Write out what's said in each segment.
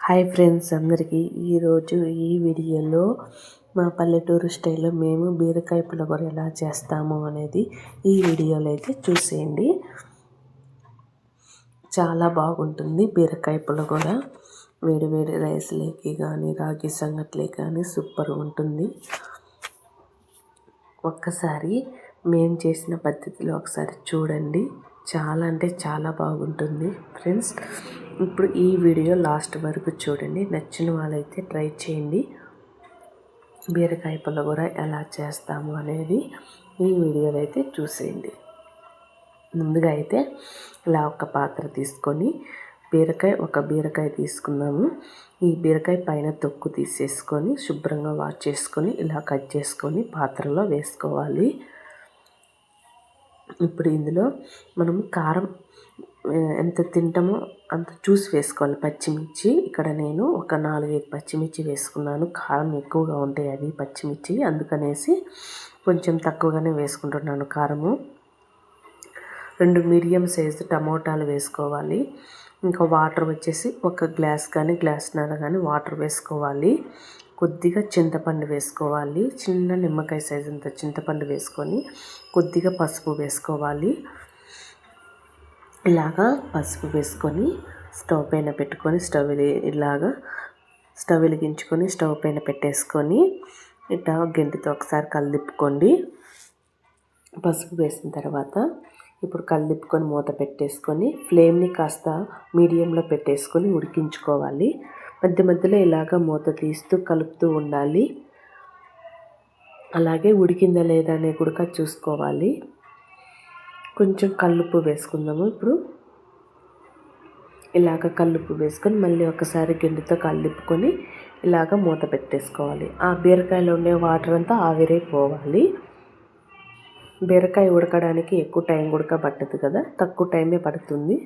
Hi friends అందరికీ ఈరోజు ఈ వీడియోలో మా పల్లెటూరు స్టైల్లో మేము బీరకాయ పులిహోర ఎలా చేస్తాము అనేది ఈ వీడియోలో అయితే చూసేయండి. చాలా బాగుంటుంది బీరకాయ పులిహోర. వేడి వేడి రైస్లోకి కానీ రాగి సంగట్లోకి కానీ సూపర్ ఉంటుంది. ఒక్కసారి మేము చేసిన పద్ధతిలో ఒకసారి చూడండి. చాలా అంటే చాలా బాగుంటుంది ఫ్రెండ్స్. ఇప్పుడు ఈ వీడియో లాస్ట్ వరకు చూడండి. నచ్చిన వాళ్ళైతే ట్రై చేయండి. బీరకాయ పులిహోర ఎలా చేస్తాము అనేది ఈ వీడియోలో అయితే చూసేయండి. ముందుగా అయితే ఇలా ఒక పాత్ర తీసుకొని ఒక బీరకాయ తీసుకున్నాము. ఈ బీరకాయ పైన తొక్కు తీసేసుకొని శుభ్రంగా వాష్ చేసుకొని ఇలా కట్ చేసుకొని పాత్రలో వేసుకోవాలి. ఇప్పుడు ఇందులో మనము కారం ఎంత తింటామో అంత చూసి వేసుకోవాలి. పచ్చిమిర్చి ఇక్కడ నేను ఒక 4-5 పచ్చిమిర్చి వేసుకున్నాను. కారం ఎక్కువగా ఉంటాయి అవి పచ్చిమిర్చి, అందుకనేసి కొంచెం తక్కువగానే వేసుకుంటున్నాను కారము. 2 మీడియం సైజు టమోటాలు వేసుకోవాలి. ఇంకా వాటర్ వచ్చేసి ఒక గ్లాస్ కానీ గ్లాస్న్నర కానీ వాటర్ వేసుకోవాలి. కొద్దిగా చింతపండు వేసుకోవాలి. చిన్న నిమ్మకాయ సైజు అంత చింతపండు వేసుకొని కొద్దిగా పసుపు వేసుకోవాలి. ఇలాగా పసుపు వేసుకొని స్టవ్ పైన పెట్టుకొని స్టవ్ వెలిగించుకొని స్టవ్ పైన పెట్టేసుకొని ఇట్లా గెంటితో ఒకసారి కలిదిప్పుకోండి. పసుపు వేసిన తర్వాత ఇప్పుడు కలిదిప్పుకొని మూత పెట్టేసుకొని ఫ్లేమ్ని కాస్త మీడియంలో పెట్టేసుకొని ఉడికించుకోవాలి. మధ్య మధ్యలో ఇలాగ మూత తీస్తూ కలుపుతూ ఉండాలి. అలాగే ఉడికిందా లేదా అనే కూడా చూసుకోవాలి. కొంచెం కల్లుప్పు వేసుకుందాము. ఇప్పుడు ఇలాగ కల్లుప్పు వేసుకొని మళ్ళీ ఒకసారి గిన్నెతో కలిపుకొని ఇలాగ మూత పెట్టేసుకోవాలి. ఆ బీరకాయలో ఉండే వాటర్ అంతా ఆవిరైపోవాలి. బీరకాయ ఉడకడానికి ఎక్కువ టైం కూడా పట్టదు కదా, తక్కువ టైమే పడుతుంది.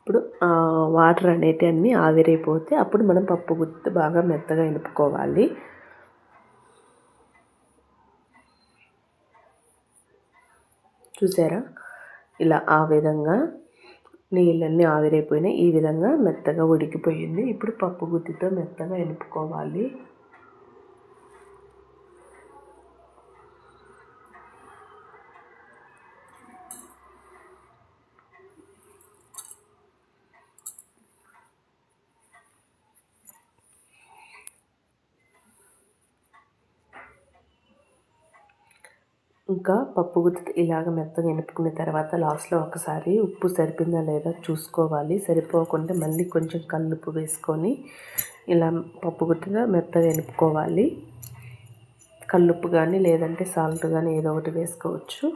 ఇప్పుడు వాటర్ అనేటివన్నీ ఆవిరైపోతే అప్పుడు మనం పప్పు గుత్తి బాగా మెత్తగా ఎనుపుకోవాలి. చూసారా, ఇలా ఆ విధంగా నీళ్ళన్నీ ఆవిరైపోయినాయి. ఈ విధంగా మెత్తగా ఉడికిపోయింది. ఇప్పుడు పప్పు గుత్తితో మెత్తగా ఎనుపుకోవాలి. ఇంకా పప్పు గుత్తి ఇలాగ మెత్తగా ఎనుపుకున్న తర్వాత లాస్ట్లో ఒకసారి ఉప్పు సరిపోయిందా లేదా చూసుకోవాలి. సరిపోకుండా మళ్ళీ కొంచెం కల్లుప్పు వేసుకొని ఇలా పప్పు గుత్తిగా మెత్తగా ఎనుపుకోవాలి. కల్లుప్పు కానీ లేదంటే సాల్ట్ కానీ ఏదో ఒకటి వేసుకోవచ్చు.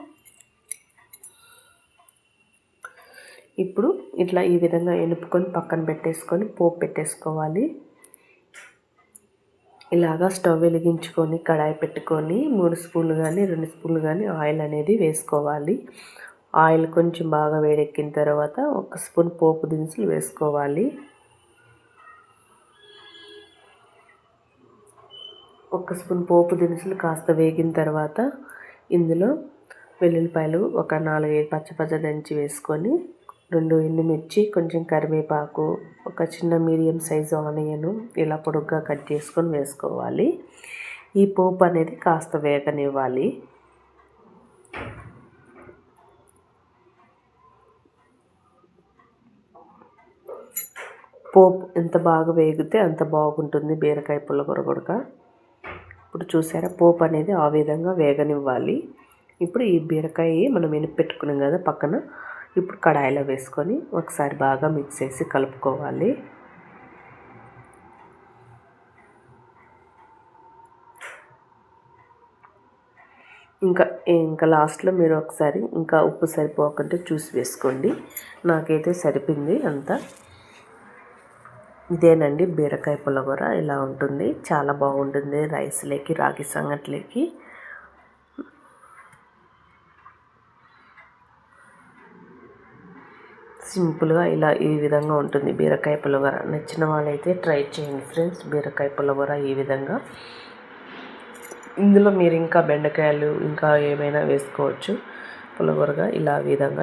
ఇప్పుడు ఇట్లా ఈ విధంగా ఎనుపుకొని పక్కన పెట్టేసుకొని పోపు పెట్టేసుకోవాలి. ఇలాగా స్టవ్ వెలిగించుకొని కడాయి పెట్టుకొని 3 స్పూన్లు కానీ 2 స్పూన్లు కానీ ఆయిల్ అనేది వేసుకోవాలి. ఆయిల్ కొంచెం బాగా వేడెక్కిన తర్వాత 1 స్పూన్ పోపు దినుసులు వేసుకోవాలి. 1 స్పూన్ పోపు దినుసులు కాస్త వేగిన తర్వాత ఇందులో వెల్లుల్లిపాయలు ఒక 4-5 పచ్చ దంచి వేసుకొని 2 ఎండుమిర్చి, కొంచెం కరివేపాకు, ఒక చిన్న మీడియం సైజు ఆనియన్ ఇలా పొడుగ్గా కట్ చేసుకొని వేసుకోవాలి. ఈ పోపు అనేది కాస్త వేగనివ్వాలి. పోపు ఎంత బాగా వేగితే అంత బాగుంటుంది బీరకాయ పులిహోర కూడా. ఇప్పుడు చూసారా, పోపు అనేది ఆ విధంగా వేగనివ్వాలి. ఇప్పుడు ఈ బీరకాయ మనం ఎనిపి పెట్టుకున్నాం కదా పక్కన, ఇప్పుడు కడాయిలో వేసుకొని ఒకసారి బాగా మిక్స్ చేసి కలుపుకోవాలి. ఇంకా లాస్ట్లో మీరు ఒకసారి ఇంకా ఉప్పు సరిపోకుంటే చూసి వేసుకోండి. నాకైతే సరిపోయింది అంతా. ఇదేనండి బీరకాయ పులిహోర. ఇలా ఉంటుంది, చాలా బాగుంటుంది రైస్లోకి రాగి సంగట్లోకి. సింపుల్గా ఇలా ఈ విధంగా ఉంటుంది బీరకాయ పులిహోర. నచ్చిన వాళ్ళైతే ట్రై చేయండి ఫ్రెండ్స్. బీరకాయ పులిహోర ఈ విధంగా. ఇందులో మీరు ఇంకా బెండకాయలు ఇంకా ఏమైనా వేసుకోవచ్చు పులిహోరగా ఇలా విధంగా.